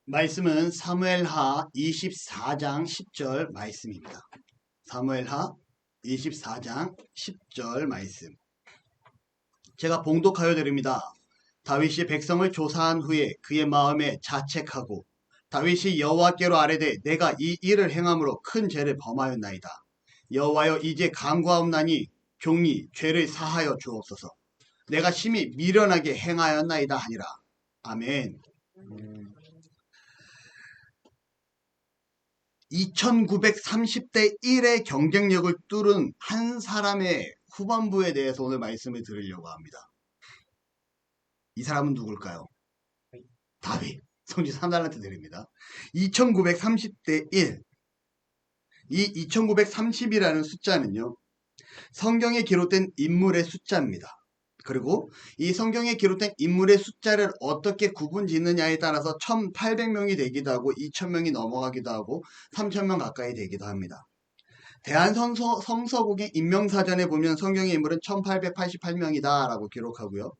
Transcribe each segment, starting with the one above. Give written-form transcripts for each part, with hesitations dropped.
말씀은 사무엘하 24장 10절 말씀입니다. 사무엘하 24장 10절 말씀. 제가 봉독하여 드립니다. 다윗이 백성을 조사한 후에 그의 마음에 자책하고 다윗이 여호와께로 아뢰되 내가 이 일을 행함으로 큰 죄를 범하였나이다. 여호와여 이제 간구하옵나니 종이 죄를 사하여 주옵소서. 내가 심히 미련하게 행하였나이다 하니라. 아멘. 2930대 1의 경쟁력을 뚫은 한 사람의 후반부에 대해서 오늘 말씀을 드리려고 합니다. 이 사람은 누굴까요? 다윗. 성지 3달란트 드립니다. 2930대 1. 이 2930이라는 숫자는요, 성경에 기록된 인물의 숫자입니다. 그리고 이 성경에 기록된 인물의 숫자를 어떻게 구분 짓느냐에 따라서 1800명이 되기도 하고 2000명이 넘어가기도 하고 3000명 가까이 되기도 합니다. 대한성서국의 인명사전에 보면 성경의 인물은 1888명이다 라고 기록하고요.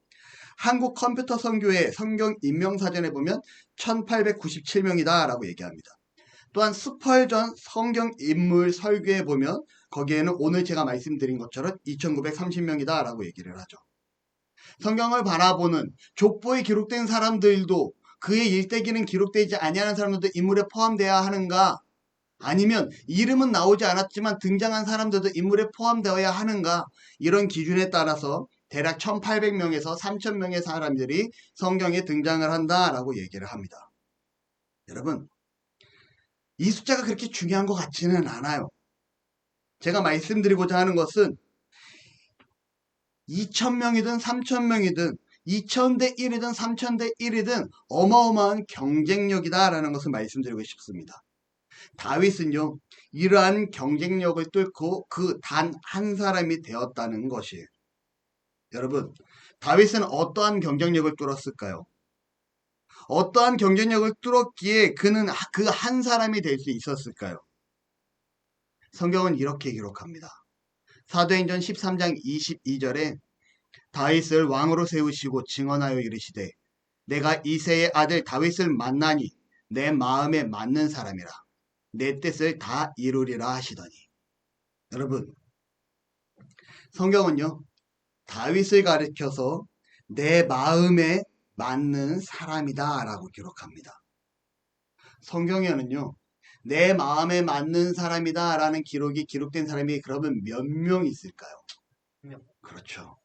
한국 컴퓨터 선교의 성경 인명사전에 보면 1897명이다 라고 얘기합니다. 또한 스펄전 성경 인물 설교에 보면 거기에는 오늘 제가 말씀드린 것처럼 2930명이다 라고 얘기를 하죠. 성경을 바라보는 족보에 기록된 사람들도 그의 일대기는 기록되지 아니하는 사람들도 인물에 포함되어야 하는가? 아니면 이름은 나오지 않았지만 등장한 사람들도 인물에 포함되어야 하는가? 이런 기준에 따라서 대략 1800명에서 3000명의 사람들이 성경에 등장을 한다라고 얘기를 합니다. 여러분, 이 숫자가 그렇게 중요한 것 같지는 않아요. 제가 말씀드리고자 하는 것은 2000명이든 3000명이든 2000대 1이든 3000대 1이든 어마어마한 경쟁력이다라는 것을 말씀드리고 싶습니다. 다윗은요, 이러한 경쟁력을 뚫고 그 단 한 사람이 되었다는 것이에요. 여러분, 다윗은 어떠한 경쟁력을 뚫었을까요? 어떠한 경쟁력을 뚫었기에 그는 그 한 사람이 될 수 있었을까요? 성경은 이렇게 기록합니다. 사도행전 13장 22절에 다윗을 왕으로 세우시고 증언하여 이르시되 내가 이새의 아들 다윗을 만나니 내 마음에 맞는 사람이라 내 뜻을 다 이루리라 하시더니. 여러분, 성경은요, 다윗을 가리켜서 내 마음에 맞는 사람이다 라고 기록합니다. 성경에는요, 내 마음에 맞는 사람이다 라는 기록이 기록된 사람이 그러면 몇 명 있을까요? 그렇죠.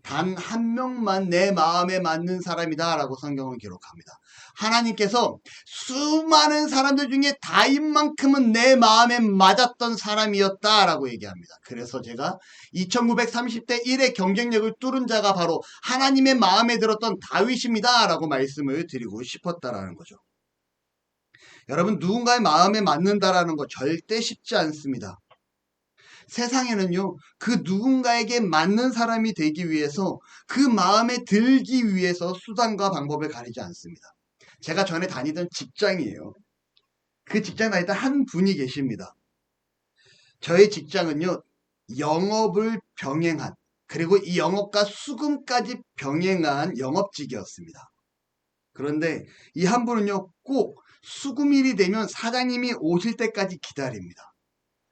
단 한 명만 내 마음에 맞는 사람이다 라고 성경은 기록합니다. 하나님께서 수많은 사람들 중에 다윗만큼은 내 마음에 맞았던 사람이었다 라고 얘기합니다. 그래서 제가 2930대 1의 경쟁력을 뚫은 자가 바로 하나님의 마음에 들었던 다윗입니다 라고 말씀을 드리고 싶었다라는 거죠. 여러분, 누군가의 마음에 맞는다라는 거 절대 쉽지 않습니다. 세상에는요, 그 누군가에게 맞는 사람이 되기 위해서 그 마음에 들기 위해서 수단과 방법을 가리지 않습니다. 제가 전에 다니던 직장이에요. 그 직장 다니던 한 분이 계십니다. 저의 직장은요, 영업을 병행한, 그리고 이 영업과 수금까지 병행한 영업직이었습니다. 그런데 이 한 분은요, 꼭 수금일이 되면 사장님이 오실 때까지 기다립니다.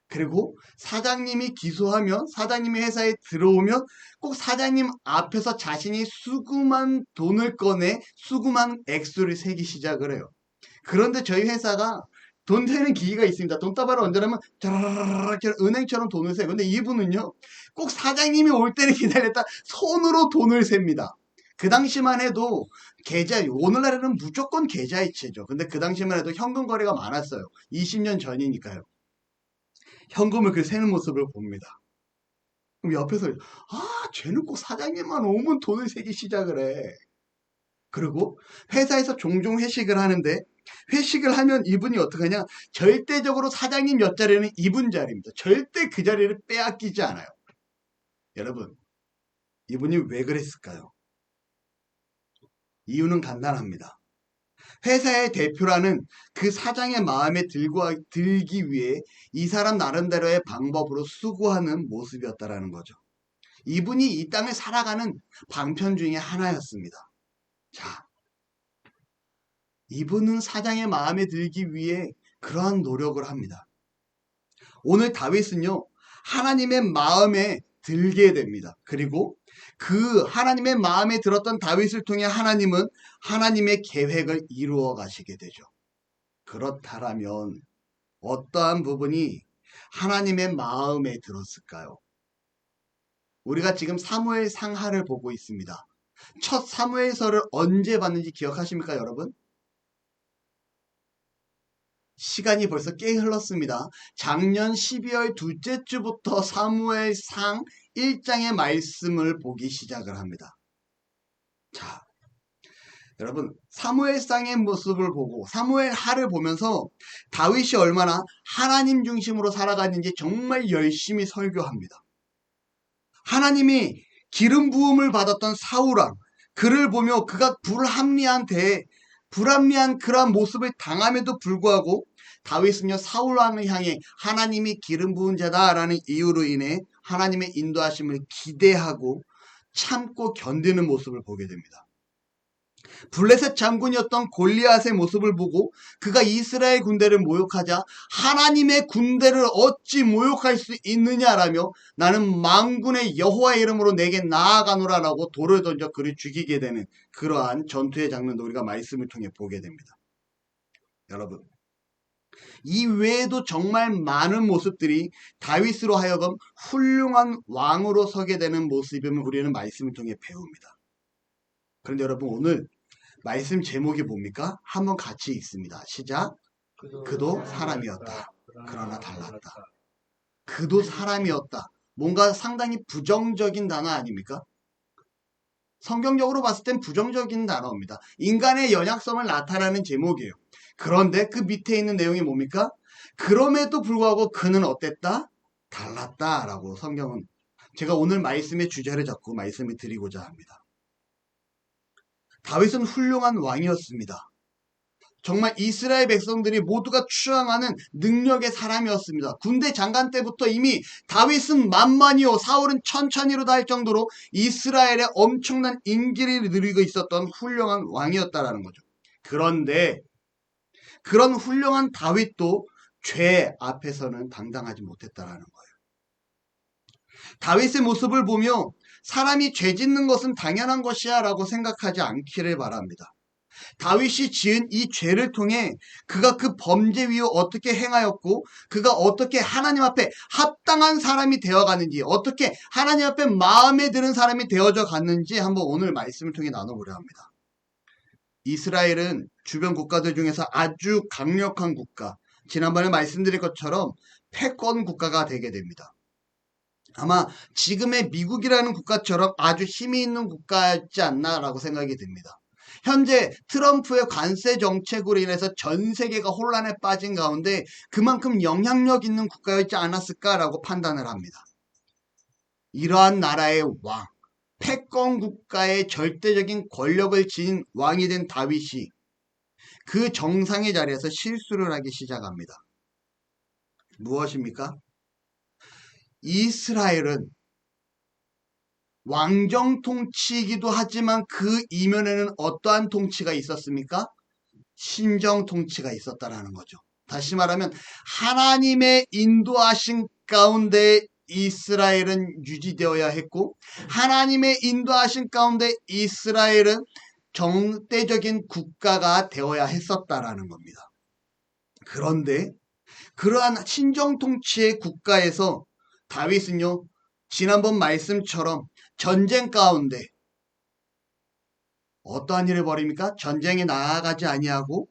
그리고 사장님이 기소하면, 사장님이 회사에 들어오면 꼭 사장님 앞에서 자신이 수금한 돈을 꺼내 수금한 액수를 세기 시작을 해요. 그런데 저희 회사가 돈 세는 기기가 있습니다. 돈다발을 얹으려면 짜라라락 은행처럼 돈을 세요. 근데 이분은요, 꼭 사장님이 올 때를 기다렸다 손으로 돈을 셉니다. 그 당시만 해도 계좌, 오늘날에는 무조건 계좌이체죠. 근데 그 당시만 해도 현금 거래가 많았어요. 20년 전이니까요. 현금을 그 세는 모습을 봅니다. 그럼 옆에서 쟤는 꼭 사장님만 오면 돈을 세기 시작을 해. 그리고 회사에서 종종 회식을 하는데 회식을 하면 이분이 어떻게 하냐, 절대적으로 사장님 옆자리는 이분 자리입니다. 절대 그 자리를 빼앗기지 않아요. 여러분, 이분이 왜 그랬을까요? 이유는 간단합니다. 회사의 대표라는 그 사장의 마음에 들기 위해 이 사람 나름대로의 방법으로 수고하는 모습이었다라는 거죠. 이분이 이 땅을 살아가는 방편 중에 하나였습니다. 자, 이분은 사장의 마음에 들기 위해 그러한 노력을 합니다. 오늘 다윗은요, 하나님의 마음에 들게 됩니다. 그리고 그 하나님의 마음에 들었던 다윗을 통해 하나님은 하나님의 계획을 이루어 가시게 되죠. 그렇다면 어떠한 부분이 하나님의 마음에 들었을까요? 우리가 지금 사무엘 상하를 보고 있습니다. 첫 사무엘서를 언제 봤는지 기억하십니까, 여러분? 시간이 벌써 꽤 흘렀습니다. 작년 12월 둘째 주부터 사무엘상 1장의 말씀을 보기 시작을 합니다. 자, 여러분, 사무엘상의 모습을 보고 사무엘하를 보면서 다윗이 얼마나 하나님 중심으로 살아가는지 정말 열심히 설교합니다. 하나님이 기름 부음을 받았던 사울왕, 그를 보며 그가 불합리한 그러한 모습을 당함에도 불구하고 다윗은요, 사울왕을 향해 하나님이 기름 부은 자다라는 이유로 인해 하나님의 인도하심을 기대하고 참고 견디는 모습을 보게 됩니다. 블레셋 장군이었던 골리앗의 모습을 보고 그가 이스라엘 군대를 모욕하자 하나님의 군대를 어찌 모욕할 수 있느냐라며 나는 만군의 여호와의 이름으로 내게 나아가노라라고 돌을 던져 그를 죽이게 되는 그러한 전투의 장면도 우리가 말씀을 통해 보게 됩니다. 여러분, 이 외에도 정말 많은 모습들이 다윗으로 하여금 훌륭한 왕으로 서게 되는 모습임을 우리는 말씀을 통해 배웁니다. 그런데 여러분, 오늘 말씀 제목이 뭡니까? 한번 같이 읽습니다. 시작. 그도 사람이었다. 그러나 달랐다. 그도 사람이었다. 뭔가 상당히 부정적인 단어 아닙니까? 성경적으로 봤을 땐 부정적인 단어입니다. 인간의 연약성을 나타내는 제목이에요. 그런데 그 밑에 있는 내용이 뭡니까? 그럼에도 불구하고 그는 어땠다? 달랐다 라고 성경은, 제가 오늘 말씀의 주제를 잡고 말씀을 드리고자 합니다. 다윗은 훌륭한 왕이었습니다. 정말 이스라엘 백성들이 모두가 추앙하는 능력의 사람이었습니다. 군대 장관 때부터 이미 다윗은 만만이요 사울은 천천히로다 할 정도로 이스라엘의 엄청난 인기를 누리고 있었던 훌륭한 왕이었다라는 거죠. 그런데 그런 훌륭한 다윗도 죄 앞에서는 당당하지 못했다라는 거예요. 다윗의 모습을 보며 사람이 죄 짓는 것은 당연한 것이야 라고 생각하지 않기를 바랍니다. 다윗이 지은 이 죄를 통해 그가 그 범죄 위에 어떻게 행하였고 그가 어떻게 하나님 앞에 합당한 사람이 되어가는지, 어떻게 하나님 앞에 마음에 드는 사람이 되어져 갔는지 한번 오늘 말씀을 통해 나눠보려 합니다. 이스라엘은 주변 국가들 중에서 아주 강력한 국가, 지난번에 말씀드린 것처럼 패권 국가가 되게 됩니다. 아마 지금의 미국이라는 국가처럼 아주 힘이 있는 국가였지 않나라고 생각이 듭니다. 현재 트럼프의 관세 정책으로 인해서 전 세계가 혼란에 빠진 가운데 그만큼 영향력 있는 국가였지 않았을까라고 판단을 합니다. 이러한 나라의 왕, 패권 국가의 절대적인 권력을 지닌 왕이 된 다윗이 그 정상의 자리에서 실수를 하기 시작합니다. 무엇입니까? 이스라엘은 왕정 통치이기도 하지만 그 이면에는 어떠한 통치가 있었습니까? 신정 통치가 있었다라는 거죠. 다시 말하면 하나님의 인도하신 가운데 이스라엘은 유지되어야 했고, 하나님의 인도하신 가운데 이스라엘은 정대적인 국가가 되어야 했었다라는 겁니다. 그런데 그러한 신정 통치의 국가에서 다윗은요, 지난번 말씀처럼 전쟁 가운데 어떠한 일을 벌입니까? 전쟁에 나아가지 아니하고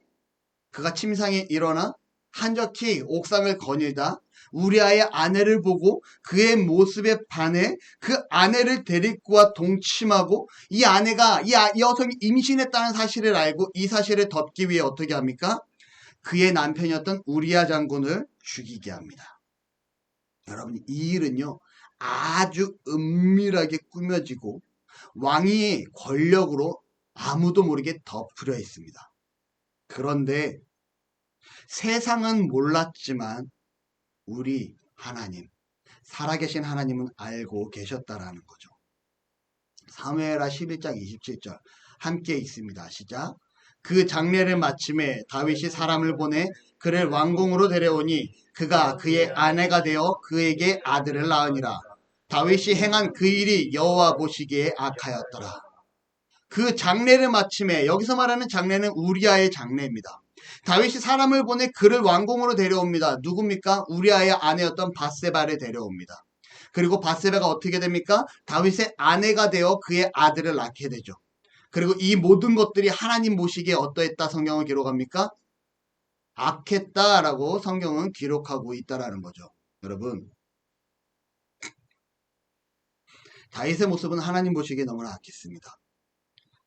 그가 침상에 일어나 한적히 옥상을 거닐다 우리아의 아내를 보고 그의 모습에 반해 그 아내를 데리고와 동침하고 이 아내가 이 여성이 임신했다는 사실을 알고 이 사실을 덮기 위해 어떻게 합니까? 그의 남편이었던 우리아 장군을 죽이게 합니다. 여러분, 이 일은요 아주 은밀하게 꾸며지고 왕위의 권력으로 아무도 모르게 덮으려 했습니다. 그런데 세상은 몰랐지만 우리 하나님, 살아계신 하나님은 알고 계셨다라는 거죠. 사무엘하 11장 27절 함께 읽습니다. 시작. 그 장례를 마침에 다윗이 사람을 보내 그를 왕궁으로 데려오니 그가 그의 아내가 되어 그에게 아들을 낳으니라. 다윗이 행한 그 일이 여호와 보시기에 악하였더라. 그 장례를 마침에, 여기서 말하는 장례는 우리아의 장례입니다. 다윗이 사람을 보내 그를 왕궁으로 데려옵니다. 누굽니까? 우리아의 아내였던 밧세바를 데려옵니다. 그리고 밧세바가 어떻게 됩니까? 다윗의 아내가 되어 그의 아들을 낳게 되죠. 그리고 이 모든 것들이 하나님 보시기에 어떠했다 성경은 기록합니까? 악했다라고 성경은 기록하고 있다라는 거죠. 여러분, 다윗의 모습은 하나님 보시기에 너무나 악했습니다.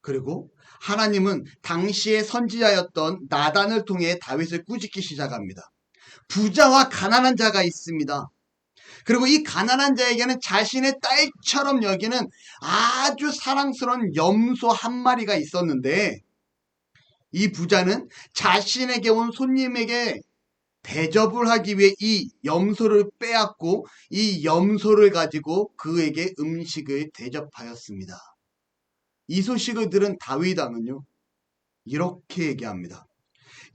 그리고 하나님은 당시의 선지자였던 나단을 통해 다윗을 꾸짖기 시작합니다. 부자와 가난한 자가 있습니다. 그리고 이 가난한 자에게는 자신의 딸처럼 여기는 아주 사랑스러운 염소 한 마리가 있었는데, 이 부자는 자신에게 온 손님에게 대접을 하기 위해 이 염소를 빼앗고 이 염소를 가지고 그에게 음식을 대접하였습니다. 이 소식을 들은 다윗 왕은요, 이렇게 얘기합니다.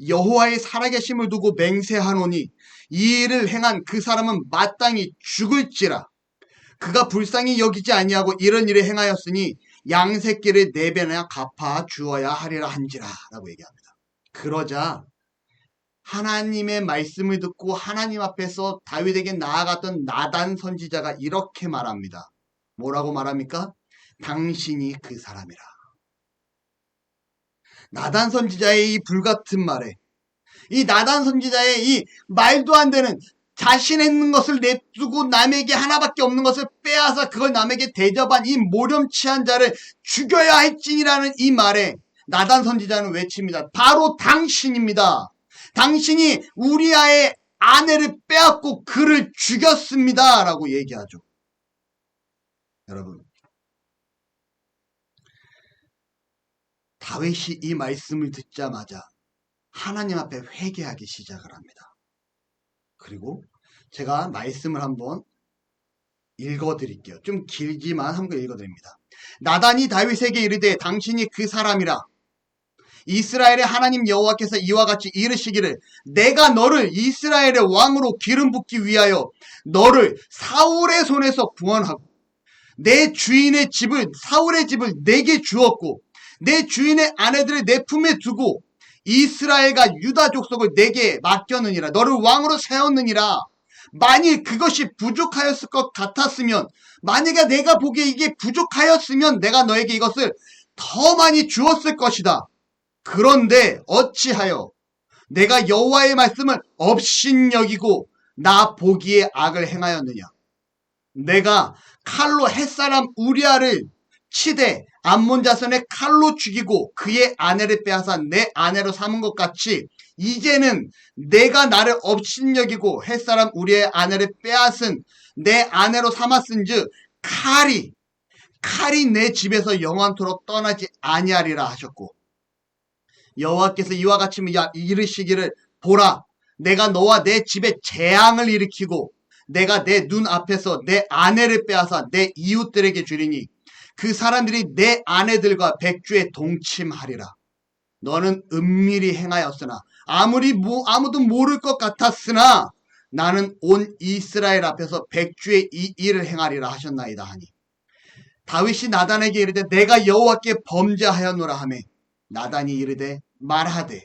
여호와의 살아계심을 두고 맹세하노니 이 일을 행한 그 사람은 마땅히 죽을지라. 그가 불쌍히 여기지 아니하고 이런 일을 행하였으니 양새끼를 4배나 갚아 주어야 하리라 한지라 라고 얘기합니다. 그러자 하나님의 말씀을 듣고 하나님 앞에서 다윗에게 나아갔던 나단 선지자가 이렇게 말합니다. 뭐라고 말합니까? 당신이 그 사람이라. 나단 선지자의 이 불같은 말에, 이 나단 선지자의 이 말도 안 되는, 자신의 있는 것을 냅두고 남에게 하나밖에 없는 것을 빼앗아 그걸 남에게 대접한 이 모렴치한 자를 죽여야 할지니라는 이 말에 나단 선지자는 외칩니다. 바로 당신입니다. 당신이 우리아의 아내를 빼앗고 그를 죽였습니다 라고 얘기하죠. 여러분, 다윗이 이 말씀을 듣자마자 하나님 앞에 회개하기 시작을 합니다. 그리고 제가 말씀을 한번 읽어드릴게요. 좀 길지만 한번 읽어드립니다. 나단이 다윗에게 이르되 당신이 그 사람이라. 이스라엘의 하나님 여호와께서 이와 같이 이르시기를 내가 너를 이스라엘의 왕으로 기름 붓기 위하여 너를 사울의 손에서 구원하고 내 주인의 집을, 사울의 집을 내게 주었고 내 주인의 아내들을 내 품에 두고 이스라엘과 유다 족속을 내게 맡겼느니라. 너를 왕으로 세웠느니라. 만일 그것이 부족하였을 것 같았으면, 만약에 내가 보기에 이게 부족하였으면 내가 너에게 이것을 더 많이 주었을 것이다. 그런데 어찌하여 내가 여호와의 말씀을 업신여기고 나 보기에 악을 행하였느냐. 내가 칼로 햇사람 우리아를 치되 암몬 자손의 칼로 죽이고 그의 아내를 빼앗아 내 아내로 삼은 것 같이 이제는 내가 나를 업신여기고 햇사람 우리의 아내를 빼앗은 내 아내로 삼았은즉 칼이 내 집에서 영원토록 떠나지 아니하리라 하셨고 여호와께서 이와 같이 이르시기를 보라 내가 너와 내 집에 재앙을 일으키고 내가 내 눈 앞에서 내 아내를 빼앗아 내 이웃들에게 주리니 그 사람들이 내 아내들과 백주에 동침하리라. 너는 은밀히 행하였으나 아무도 모를 것 같았으나 나는 온 이스라엘 앞에서 백주의 이 일을 행하리라 하셨나이다 하니 다윗이 나단에게 이르되 내가 여호와께 범죄하였노라 하매 나단이 이르되 말하되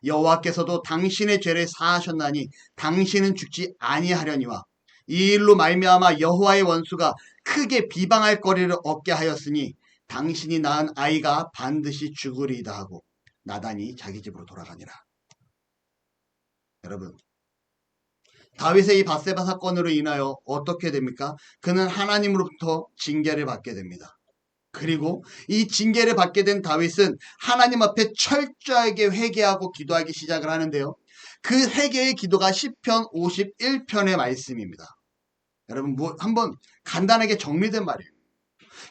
여호와께서도 당신의 죄를 사하셨나니 당신은 죽지 아니하려니와 이 일로 말미암아 여호와의 원수가 크게 비방할 거리를 얻게 하였으니 당신이 낳은 아이가 반드시 죽으리이다 하고 나단이 자기 집으로 돌아가니라. 여러분, 다윗의 이 밧세바 사건으로 인하여 어떻게 됩니까? 그는 하나님으로부터 징계를 받게 됩니다. 그리고 이 징계를 받게 된 다윗은 하나님 앞에 철저하게 회개하고 기도하기 시작을 하는데요. 그 회개의 기도가 시편 51편의 말씀입니다. 여러분 한번 간단하게 정리된 말이에요.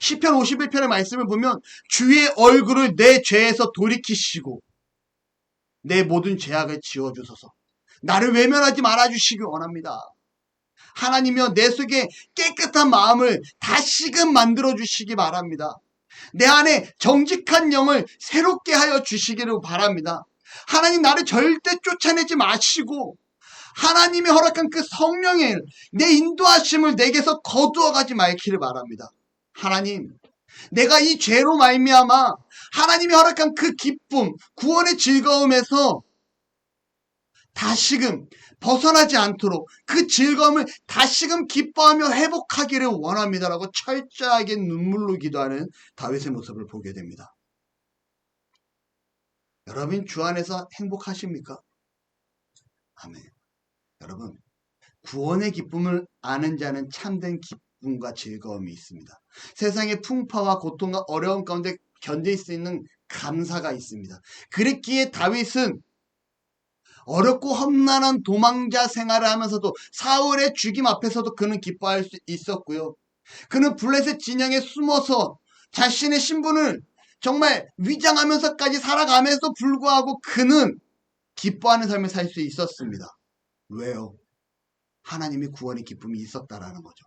시편 51편의 말씀을 보면 주의 얼굴을 내 죄에서 돌이키시고 내 모든 죄악을 지워주소서. 나를 외면하지 말아주시기 원합니다. 하나님이여 내 속에 깨끗한 마음을 다시금 만들어주시기 바랍니다. 내 안에 정직한 영을 새롭게 하여 주시기를 바랍니다. 하나님, 나를 절대 쫓아내지 마시고 하나님이 허락한 그 성령의 내 인도하심을 내게서 거두어가지 말기를 바랍니다. 하나님, 내가 이 죄로 말미암아 하나님이 허락한 그 기쁨, 구원의 즐거움에서 다시금 벗어나지 않도록 그 즐거움을 다시금 기뻐하며 회복하기를 원합니다라고 철저하게 눈물로 기도하는 다윗의 모습을 보게 됩니다. 여러분, 주 안에서 행복하십니까? 아멘. 여러분, 구원의 기쁨을 아는 자는 참된 기쁨과 즐거움이 있습니다. 세상의 풍파와 고통과 어려움 가운데 견딜 수 있는 감사가 있습니다. 그랬기에 다윗은 어렵고 험난한 도망자 생활을 하면서도 사울의 죽임 앞에서도 그는 기뻐할 수 있었고요. 그는 블레셋 진영에 숨어서 자신의 신분을 정말 위장하면서까지 살아가면서 불구하고 그는 기뻐하는 삶을 살 수 있었습니다. 왜요? 하나님의 구원의 기쁨이 있었다라는 거죠.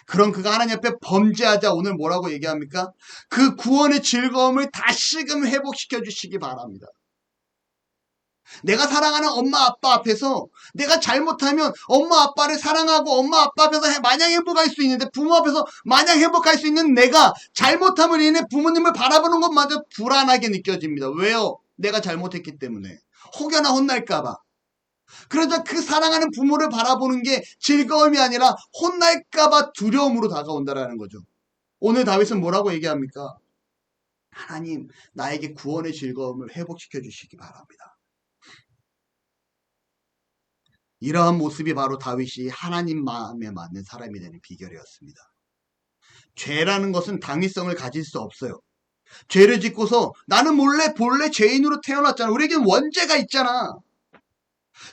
그럼 그가 하나님 앞에 범죄하자 오늘 뭐라고 얘기합니까? 그 구원의 즐거움을 다시금 회복시켜 주시기 바랍니다. 내가 사랑하는 엄마 아빠 앞에서 내가 잘못하면 엄마 아빠를 사랑하고 엄마 아빠 앞에서 마냥 행복할 수 있는데 부모 앞에서 마냥 행복할 수 있는 내가 잘못함을 인해 부모님을 바라보는 것마저 불안하게 느껴집니다. 왜요? 내가 잘못했기 때문에. 혹여나 혼날까봐. 그러자 그 사랑하는 부모를 바라보는 게 즐거움이 아니라 혼날까봐 두려움으로 다가온다라는 거죠. 오늘 다윗은 뭐라고 얘기합니까? 하나님, 나에게 구원의 즐거움을 회복시켜 주시기 바랍니다. 이러한 모습이 바로 다윗이 하나님 마음에 맞는 사람이 되는 비결이었습니다. 죄라는 것은 당위성을 가질 수 없어요. 죄를 짓고서 나는 본래 죄인으로 태어났잖아. 우리에겐 원죄가 있잖아.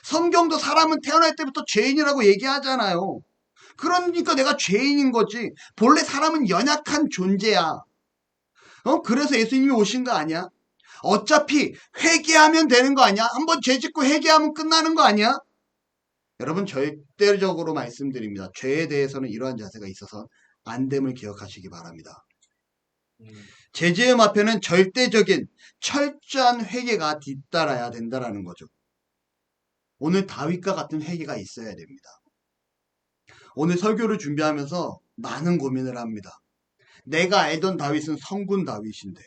성경도 사람은 태어날 때부터 죄인이라고 얘기하잖아요. 그러니까 내가 죄인인 거지. 본래 사람은 연약한 존재야. 그래서 예수님이 오신 거 아니야? 어차피 회개하면 되는 거 아니야? 한번 죄 짓고 회개하면 끝나는 거 아니야? 여러분, 절대적으로 말씀드립니다. 죄에 대해서는 이러한 자세가 있어서 안 됨을 기억하시기 바랍니다. 죄지음 앞에는 절대적인 철저한 회개가 뒤따라야 된다라는 거죠. 오늘 다윗과 같은 회개가 있어야 됩니다. 오늘 설교를 준비하면서 많은 고민을 합니다. 내가 알던 다윗은 성군 다윗인데,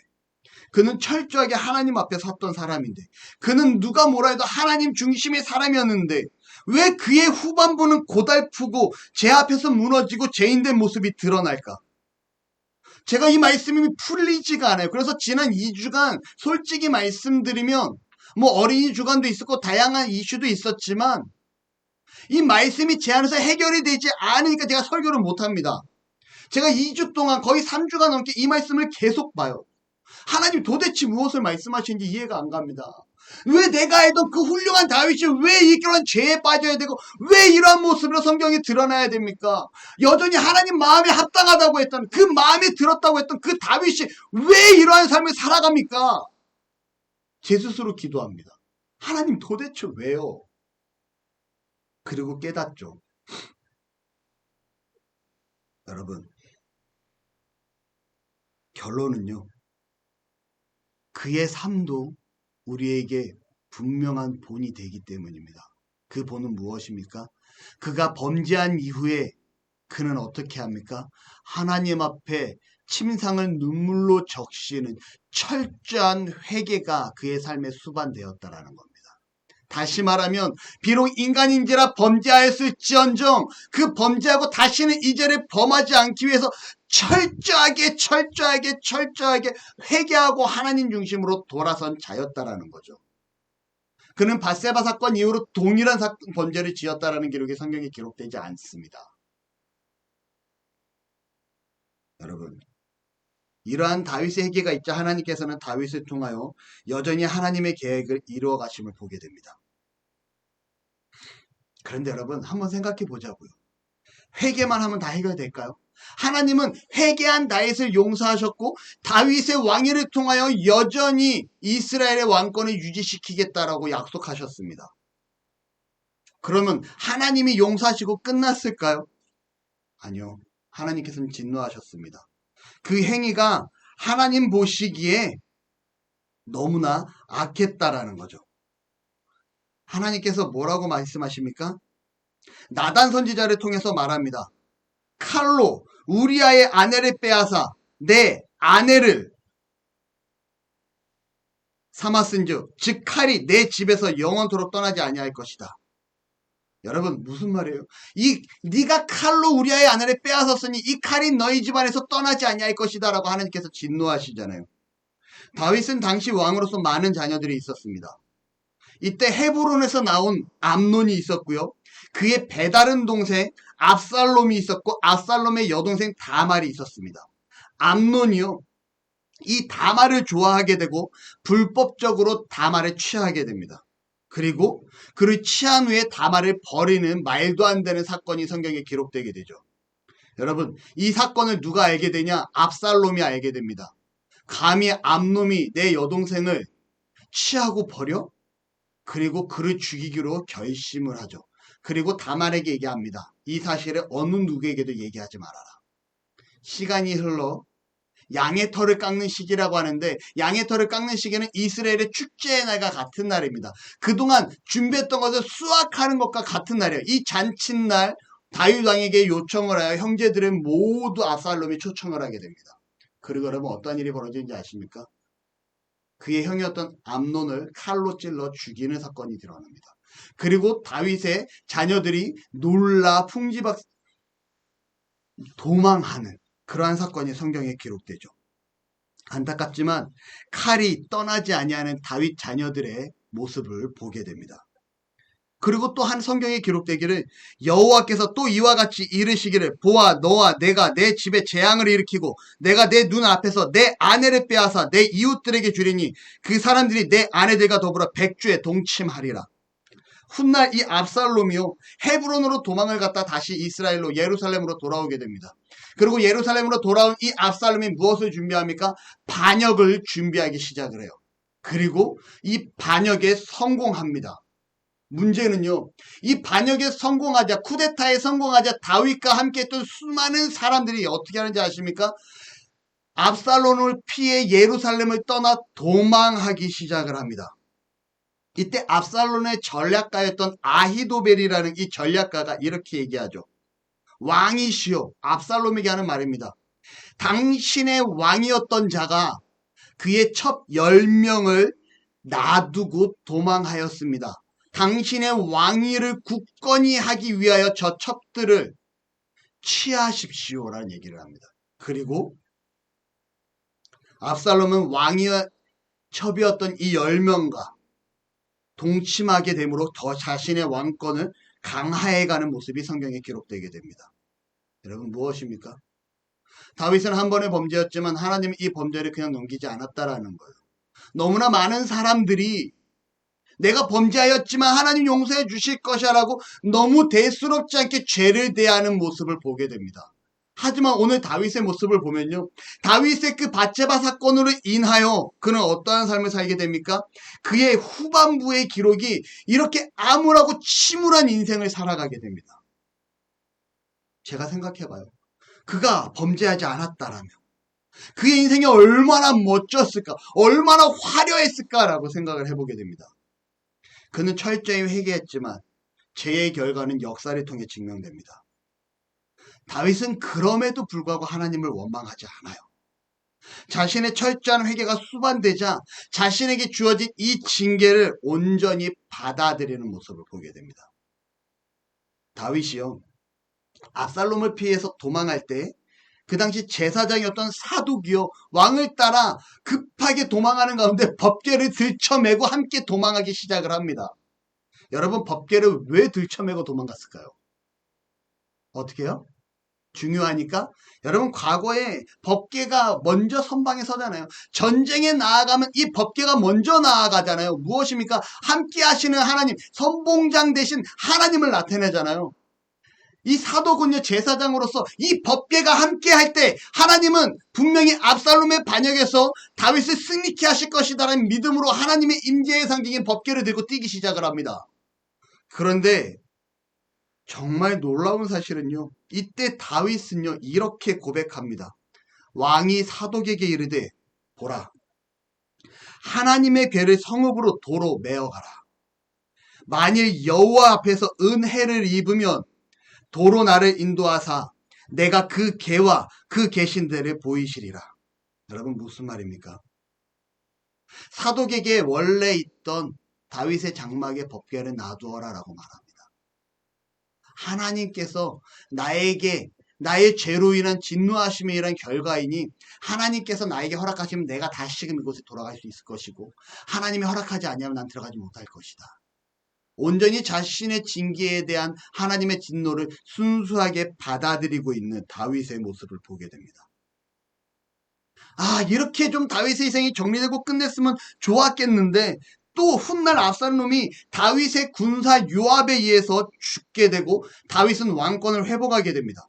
그는 철저하게 하나님 앞에 섰던 사람인데, 그는 누가 뭐라 해도 하나님 중심의 사람이었는데 왜 그의 후반부는 고달프고 제 앞에서 무너지고 죄인된 모습이 드러날까? 제가 이 말씀이 풀리지가 않아요. 그래서 지난 2주간 솔직히 말씀드리면 어린이 주간도 있었고 다양한 이슈도 있었지만 이 말씀이 제 안에서 해결이 되지 않으니까 제가 설교를 못합니다. 제가 2주 동안 거의 3주간 넘게 이 말씀을 계속 봐요. 하나님 도대체 무엇을 말씀하시는지 이해가 안 갑니다. 왜 내가 알던 그 훌륭한 다윗이 왜 이런 죄에 빠져야 되고 왜 이러한 모습으로 성경에 드러나야 됩니까? 여전히 하나님 마음에 합당하다고 했던 그 마음에 들었다고 했던 그 다윗이 왜 이러한 삶을 살아갑니까? 제 스스로 기도합니다. 하나님 도대체 왜요? 그리고 깨닫죠. 여러분, 결론은요. 그의 삶도 우리에게 분명한 본이 되기 때문입니다. 그 본은 무엇입니까? 그가 범죄한 이후에 그는 어떻게 합니까? 하나님 앞에 침상을 눈물로 적시는 철저한 회개가 그의 삶에 수반되었다라는 겁니다. 다시 말하면 비록 인간인지라 범죄하였을지언정 그 범죄하고 다시는 이 죄를 범하지 않기 위해서 철저하게 회개하고 하나님 중심으로 돌아선 자였다라는 거죠. 그는 밧세바 사건 이후로 동일한 범죄를 지었다라는 기록이 성경에 기록되지 않습니다. 여러분, 이러한 다윗의 회개가 있자 하나님께서는 다윗을 통하여 여전히 하나님의 계획을 이루어 가심을 보게 됩니다. 그런데 여러분, 한번 생각해 보자고요. 회개만 하면 다 해결될까요? 하나님은 회개한 다윗을 용서하셨고 다윗의 왕위를 통하여 여전히 이스라엘의 왕권을 유지시키겠다라고 약속하셨습니다. 그러면 하나님이 용서하시고 끝났을까요? 아니요. 하나님께서는 진노하셨습니다. 그 행위가 하나님 보시기에 너무나 악했다라는 거죠. 하나님께서 뭐라고 말씀하십니까? 나단 선지자를 통해서 말합니다. 칼로 우리아의 아내를 빼앗아 내 아내를 삼았은즉 즉 칼이 내 집에서 영원토록 떠나지 아니할 것이다. 여러분 무슨 말이에요? 네가 칼로 우리아의 아내를 빼앗았으니 이 칼이 너희 집안에서 떠나지 아니할 것이다 라고 하나님께서 진노하시잖아요. 다윗은 당시 왕으로서 많은 자녀들이 있었습니다. 이때 헤브론에서 나온 암논이 있었고요. 그의 배다른 동생 압살롬이 있었고 압살롬의 여동생 다말이 있었습니다. 암논이요. 이 다말을 좋아하게 되고 불법적으로 다말을 취하게 됩니다. 그리고 그를 취한 후에 다말을 버리는 말도 안 되는 사건이 성경에 기록되게 되죠. 여러분 이 사건을 누가 알게 되냐? 압살롬이 알게 됩니다. 감히 암놈이 내 여동생을 취하고 버려? 그리고 그를 죽이기로 결심을 하죠. 그리고 다말에게 얘기합니다. 이 사실을 어느 누구에게도 얘기하지 말아라. 시간이 흘러 양의 털을 깎는 시기라고 하는데 양의 털을 깎는 시기는 이스라엘의 축제의 날과 같은 날입니다. 그동안 준비했던 것을 수확하는 것과 같은 날이에요. 이 잔칫날 다윗 왕에게 요청을 하여 형제들은 모두 압살롬이 초청을 하게 됩니다. 그리고 여러분 어떤 일이 벌어지는지 아십니까? 그의 형이었던 암논을 칼로 찔러 죽이는 사건이 드러납니다. 그리고 다윗의 자녀들이 놀라 풍지박 도망하는 그러한 사건이 성경에 기록되죠. 안타깝지만 칼이 떠나지 아니하는 다윗 자녀들의 모습을 보게 됩니다. 그리고 또 한 성경에 기록되기를 여호와께서 또 이와 같이 이르시기를 보아 너와 내가 내 집에 재앙을 일으키고 내가 내 눈 앞에서 내 아내를 빼앗아 내 이웃들에게 주리니 그 사람들이 내 아내들과 더불어 백주에 동침하리라. 훗날 이 압살롬이요 헤브론으로 도망을 갔다 다시 이스라엘로 예루살렘으로 돌아오게 됩니다. 그리고 예루살렘으로 돌아온 이 압살롬이 무엇을 준비합니까? 반역을 준비하기 시작을 해요. 그리고 이 반역에 성공합니다. 문제는요, 이 반역에 성공하자, 쿠데타에 성공하자 다윗과 함께 했던 수많은 사람들이 어떻게 하는지 아십니까? 압살롬을 피해 예루살렘을 떠나 도망하기 시작을 합니다. 이때 압살롬의 전략가였던 아히도벨이라는 이 전략가가 이렇게 얘기하죠. 왕이시여, 압살롬에게 하는 말입니다. 당신의 왕이었던 자가 그의 첩 10명을 놔두고 도망하였습니다. 당신의 왕위를 굳건히 하기 위하여 저 첩들을 취하십시오라는 얘기를 합니다. 그리고 압살롬은 왕위의 첩이었던 이 10명과 동침하게 되므로 더 자신의 왕권을 강화해가는 모습이 성경에 기록되게 됩니다. 여러분 무엇입니까? 다윗은 한 번의 범죄였지만 하나님은 이 범죄를 그냥 넘기지 않았다라는 거예요. 너무나 많은 사람들이 내가 범죄하였지만 하나님 용서해 주실 것이라고 너무 대수롭지 않게 죄를 대하는 모습을 보게 됩니다. 하지만 오늘 다윗의 모습을 보면요. 다윗의 그 밧세바 사건으로 인하여 그는 어떠한 삶을 살게 됩니까? 그의 후반부의 기록이 이렇게 암울하고 침울한 인생을 살아가게 됩니다. 제가 생각해봐요. 그가 범죄하지 않았다라면 그의 인생이 얼마나 멋졌을까, 얼마나 화려했을까라고 생각을 해보게 됩니다. 그는 철저히 회개했지만 죄의 결과는 역사를 통해 증명됩니다. 다윗은 그럼에도 불구하고 하나님을 원망하지 않아요. 자신의 철저한 회개가 수반되자 자신에게 주어진 이 징계를 온전히 받아들이는 모습을 보게 됩니다. 다윗이요, 압살롬을 피해서 도망할 때 그 당시 제사장이었던 사독이요 왕을 따라 급하게 도망하는 가운데 법궤를 들쳐매고 함께 도망하기 시작을 합니다. 여러분 법궤를 왜 들쳐매고 도망갔을까요? 어떻게 해요? 중요하니까. 여러분 과거에 법궤가 먼저 선방에 서잖아요. 전쟁에 나아가면 이 법궤가 먼저 나아가잖아요. 무엇입니까? 함께 하시는 하나님, 선봉장 대신 하나님을 나타내잖아요. 이 사도군요 제사장으로서 이 법궤가 함께 할 때 하나님은 분명히 압살롬의 반역에서 다윗을 승리케 하실 것이다라는 믿음으로 하나님의 임재의 상징인 법궤를 들고 뛰기 시작을 합니다. 그런데 정말 놀라운 사실은요, 이때 다윗은요 이렇게 고백합니다. 왕이 사독에게 이르되 보라, 하나님의 괴를 성읍으로 도로 메어가라. 만일 여호와 앞에서 은혜를 입으면 도로 나를 인도하사 내가 그 괴와 그 계신들을 보이시리라. 여러분, 무슨 말입니까? 사독에게 원래 있던 다윗의 장막의 법궤를 놔두어라 라고 말합니다. 하나님께서 나에게 나의 죄로 인한 진노하심에 일한 결과이니 하나님께서 나에게 허락하시면 내가 다시금 이곳에 돌아갈 수 있을 것이고, 하나님이 허락하지 아니하면 난 들어가지 못할 것이다. 온전히 자신의 징계에 대한 하나님의 진노를 순수하게 받아들이고 있는 다윗의 모습을 보게 됩니다. 이렇게 좀 다윗의 희생이 정리되고 끝냈으면 좋았겠는데, 또 훗날 압살롬이 다윗의 군사 요압에 의해서 죽게 되고 다윗은 왕권을 회복하게 됩니다.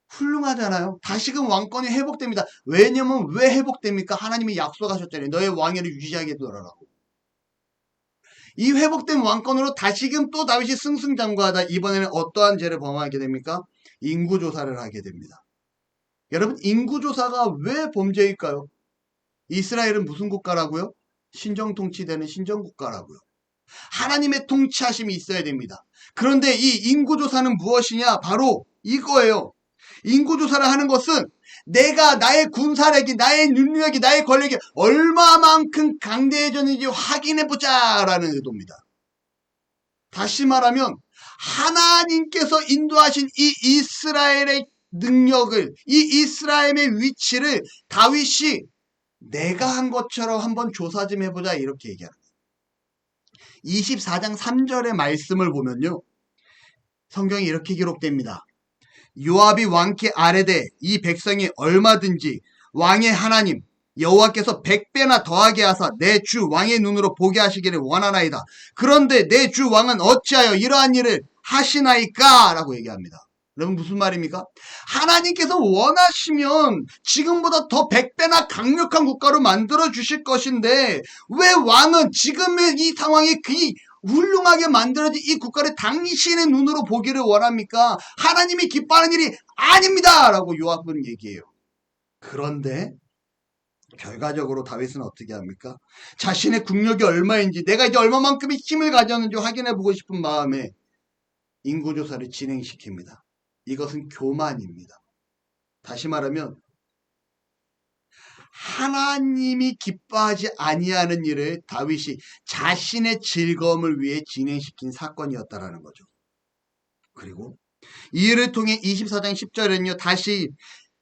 훌륭하잖아요. 다시금 왕권이 회복됩니다. 왜냐면 왜 회복됩니까? 하나님이 약속하셨잖아요. 너의 왕위를 유지하게 두라라고. 이 회복된 왕권으로 다시금 또 다윗이 승승장구하다 이번에는 어떠한 죄를 범하게 됩니까? 인구조사를 하게 됩니다. 여러분, 인구조사가 왜 범죄일까요? 이스라엘은 무슨 국가라고요? 신정통치되는 신정국가라고요. 하나님의 통치하심이 있어야 됩니다. 그런데 이 인구조사는 무엇이냐? 바로 이거예요. 인구조사를 하는 것은 내가 나의 군사력이, 나의 능력이, 나의 권력이 얼마만큼 강대해졌는지 확인해보자 라는 의도입니다. 다시 말하면 하나님께서 인도하신 이 이스라엘의 능력을, 이 이스라엘의 위치를 다윗이 내가 한 것처럼 한번 조사 좀 해보자 이렇게 얘기합니다. 24장 3절의 말씀을 보면요, 성경이 이렇게 기록됩니다. 요압이 왕께 아뢰되 이 백성이 얼마든지 왕의 하나님 여호와께서 100배나 더하게 하사 내 주 왕의 눈으로 보게 하시기를 원하나이다. 그런데 내 주 왕은 어찌하여 이러한 일을 하시나이까? 라고 얘기합니다. 여러분, 무슨 말입니까? 하나님께서 원하시면 지금보다 더 100배나 강력한 국가로 만들어 주실 것인데 왜 왕은 지금의 이 상황이 훌륭하게 만들어진 이 국가를 당신의 눈으로 보기를 원합니까? 하나님이 기뻐하는 일이 아닙니다! 라고 요압은 얘기해요. 그런데 결과적으로 다윗은 어떻게 합니까? 자신의 국력이 얼마인지, 내가 이제 얼마만큼의 힘을 가졌는지 확인해보고 싶은 마음에 인구조사를 진행시킵니다. 이것은 교만입니다. 다시 말하면 하나님이 기뻐하지 아니하는 일을 다윗이 자신의 즐거움을 위해 진행시킨 사건이었다라는 거죠. 그리고 이 일을 통해 24장 10절에는요, 다시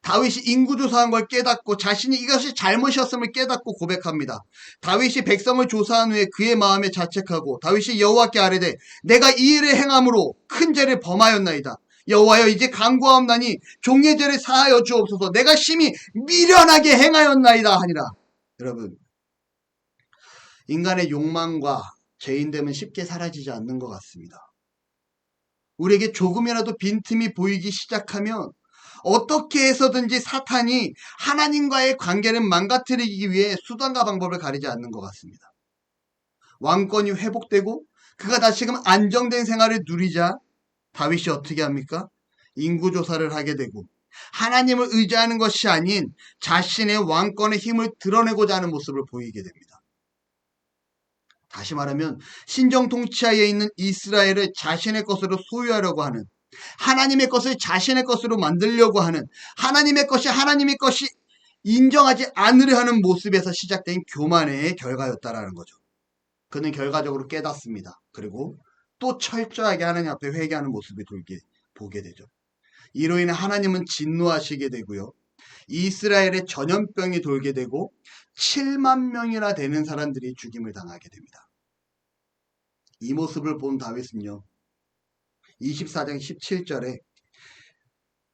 다윗이 인구조사한 걸 깨닫고 자신이 이것이 잘못이었음을 깨닫고 고백합니다. 다윗이 백성을 조사한 후에 그의 마음에 자책하고 다윗이 여호와께 아뢰되 내가 이 일을 행함으로 큰 죄를 범하였나이다. 여호와여, 이제 간구하옵나니 종의 죄를 사하여 주옵소서. 내가 심히 미련하게 행하였나이다 하니라. 여러분, 인간의 욕망과 죄인됨은 쉽게 사라지지 않는 것 같습니다. 우리에게 조금이라도 빈틈이 보이기 시작하면 어떻게 해서든지 사탄이 하나님과의 관계를 망가뜨리기 위해 수단과 방법을 가리지 않는 것 같습니다. 왕권이 회복되고 그가 다시금 안정된 생활을 누리자 다윗이 어떻게 합니까? 인구조사를 하게 되고 하나님을 의지하는 것이 아닌 자신의 왕권의 힘을 드러내고자 하는 모습을 보이게 됩니다. 다시 말하면 신정통치하에 있는 이스라엘을 자신의 것으로 소유하려고 하는, 하나님의 것을 자신의 것으로 만들려고 하는, 하나님의 것이 하나님의 것이 인정하지 않으려 하는 모습에서 시작된 교만의 결과였다라는 거죠. 그는 결과적으로 깨닫습니다. 그리고 또 철저하게 하나님 앞에 회개하는 모습을 보게 되죠. 이로 인해 하나님은 진노하시게 되고요. 이스라엘의 전염병이 돌게 되고 7만 명이나 되는 사람들이 죽임을 당하게 됩니다. 이 모습을 본 다윗은요, 24장 17절에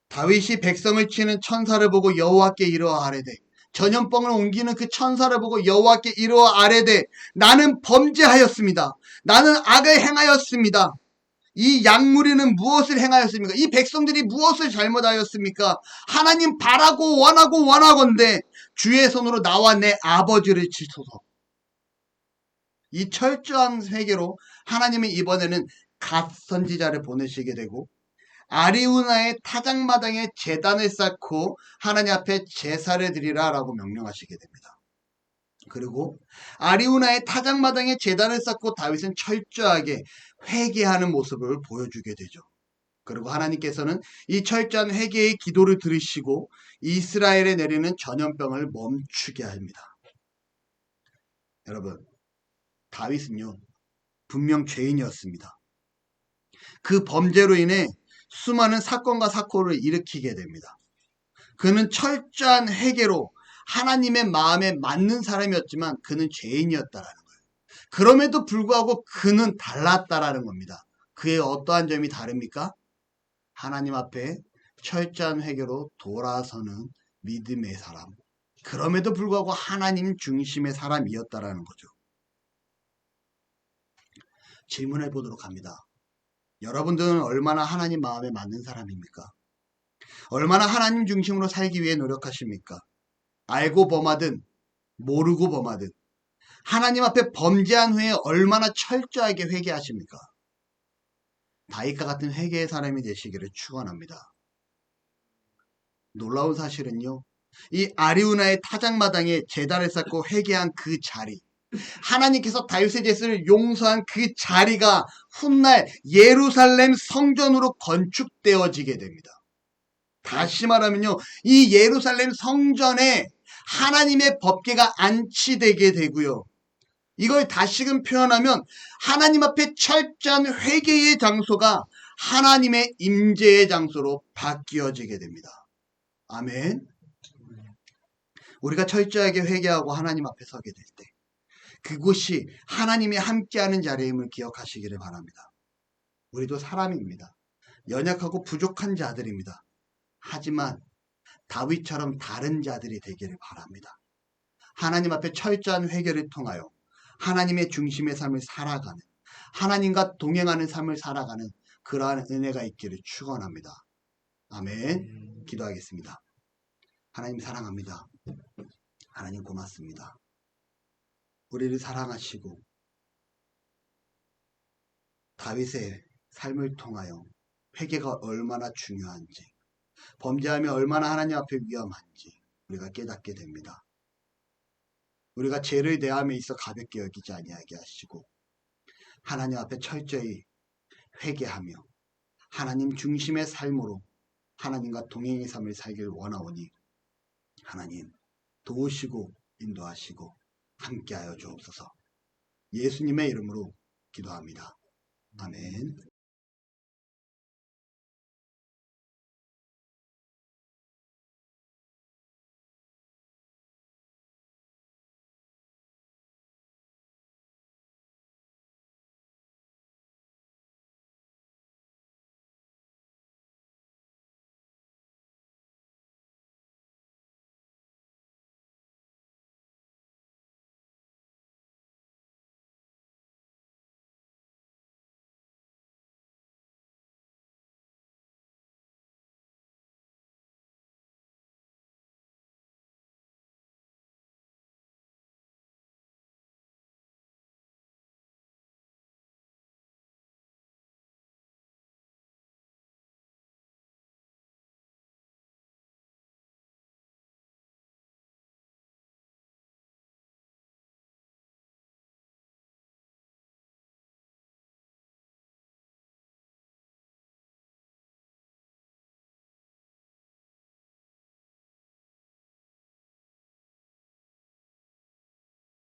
다윗이 백성을 치는 천사를 보고 여호와께 이르어 아뢰되, 전염병을 옮기는 그 천사를 보고 여호와께 이르어 아뢰되 나는 범죄하였습니다. 나는 악을 행하였습니다. 이 약무리는 무엇을 행하였습니까? 이 백성들이 무엇을 잘못하였습니까? 하나님 바라고 원하건대 주의 손으로 나와 내 아버지를 치소서. 이 철저한 회개로 하나님은 이번에는 갓 선지자를 보내시게 되고 아리우나의 타작마당에 제단을 쌓고 하나님 앞에 제사를 드리라 라고 명령하시게 됩니다. 그리고 아리우나의 타작마당에 제단을 쌓고 다윗은 철저하게 회개하는 모습을 보여주게 되죠. 그리고 하나님께서는 이 철저한 회개의 기도를 들으시고 이스라엘에 내리는 전염병을 멈추게 합니다. 여러분, 다윗은요, 분명 죄인이었습니다. 그 범죄로 인해 수많은 사건과 사고를 일으키게 됩니다. 그는 철저한 회개로 하나님의 마음에 맞는 사람이었지만 그는 죄인이었다라는 거예요. 그럼에도 불구하고 그는 달랐다라는 겁니다. 그의 어떠한 점이 다릅니까? 하나님 앞에 철저한 회개로 돌아서는 믿음의 사람. 그럼에도 불구하고 하나님 중심의 사람이었다라는 거죠. 질문해 보도록 합니다. 여러분들은 얼마나 하나님 마음에 맞는 사람입니까? 얼마나 하나님 중심으로 살기 위해 노력하십니까? 알고 범하든 모르고 범하든 하나님 앞에 범죄한 후에 얼마나 철저하게 회개하십니까? 다윗과 같은 회개의 사람이 되시기를 축원합니다. 놀라운 사실은요, 이 아리우나의 타작마당에 제단을 쌓고 회개한 그 자리, 하나님께서 다윗의 죄를 용서한 그 자리가 훗날 예루살렘 성전으로 건축되어지게 됩니다. 다시 말하면요, 이 예루살렘 성전에 하나님의 법궤가 안치되게 되고요. 이걸 다시금 표현하면 하나님 앞에 철저한 회개의 장소가 하나님의 임재의 장소로 바뀌어지게 됩니다. 아멘. 우리가 철저하게 회개하고 하나님 앞에 서게 될 때 그곳이 하나님이 함께하는 자리임을 기억하시기를 바랍니다. 우리도 사람입니다. 연약하고 부족한 자들입니다. 하지만 다윗처럼 다른 자들이 되기를 바랍니다. 하나님 앞에 철저한 회개를 통하여 하나님의 중심의 삶을 살아가는, 하나님과 동행하는 삶을 살아가는 그러한 은혜가 있기를 축원합니다. 아멘. 기도하겠습니다. 하나님 사랑합니다. 하나님 고맙습니다. 우리를 사랑하시고 다윗의 삶을 통하여 회개가 얼마나 중요한지, 범죄함이 얼마나 하나님 앞에 위험한지 우리가 깨닫게 됩니다. 우리가 죄를 대함에 있어 가볍게 여기지 아니하게 하시고 하나님 앞에 철저히 회개하며 하나님 중심의 삶으로 하나님과 동행의 삶을 살길 원하오니 하나님 도우시고 인도하시고 함께하여 주옵소서. 예수님의 이름으로 기도합니다. 아멘.